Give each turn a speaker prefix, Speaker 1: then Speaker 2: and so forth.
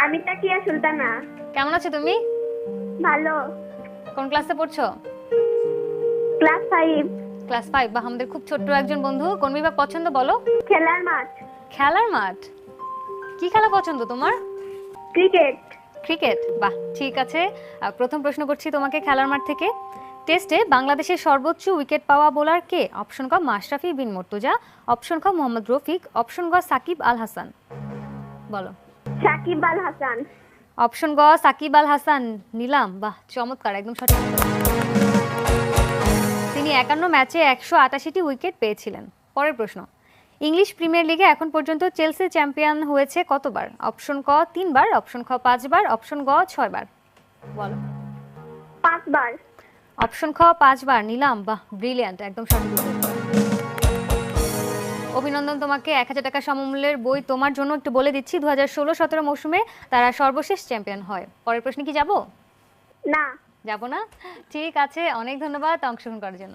Speaker 1: আমি তাকিয়া সুলতানা।
Speaker 2: কেমন আছো তুমি?
Speaker 1: ভালো।
Speaker 2: কোন ক্লাসে পড়ছো?
Speaker 1: ক্লাস 5।
Speaker 2: ক্লাস 5। বাহ, আমাদের খুব ছোট্ট একজন বন্ধু। কোন বিভাগ পছন্দ বলো?
Speaker 1: খেলার মাঠ।
Speaker 2: খেলার মাঠ। কি খেলা পছন্দ তোমার?
Speaker 1: ক্রিকেট।
Speaker 2: ক্রিকেট। বাহ, ঠিক আছে। প্রথম প্রশ্ন করছি তোমাকে খেলার মাঠ থেকে। টেস্টে বাংলাদেশের সর্বোচ্চ উইকেট পাওয়া বোলার কে? অপশন ক মাশরাফি বিন মুর্তজা, অপশন খ মোহাম্মদ রফিক, অপশন গ সাকিব আল হাসান। বলো।
Speaker 1: সাকিব আল হাসান।
Speaker 2: অপশন গ সাকিব আল হাসান নিলাম। বাহ, চমৎকার, একদম সঠিক। তিনি 51 ম্যাচে 188টি উইকেট পেয়েছিলেন। পরের প্রশ্ন, ইংলিশ প্রিমিয়ার লিগে এখন পর্যন্ত চেলসি চ্যাম্পিয়ন হয়েছে কতবার? অপশন ক 3 বার, অপশন খ 5 বার, অপশন গ 6 বার। বলো।
Speaker 1: 5 বার।
Speaker 2: অপশন খ 5 বার নিলাম। বাহ, ব্রিলিয়ান্ট, একদম সঠিক উত্তর। অভিনন্দন তোমাকে। 1000 টাকা সমমূল্যের বই তোমার জন্য। একটু বলে দিচ্ছি, 2016-17 মৌসুমে তারা সর্বশেষ চ্যাম্পিয়ন হয়। পরের প্রশ্নে কি যাব?
Speaker 1: না।
Speaker 2: যাব না? ঠিক আছে, অনেক ধন্যবাদ অংশগ্রহণ করার জন্য।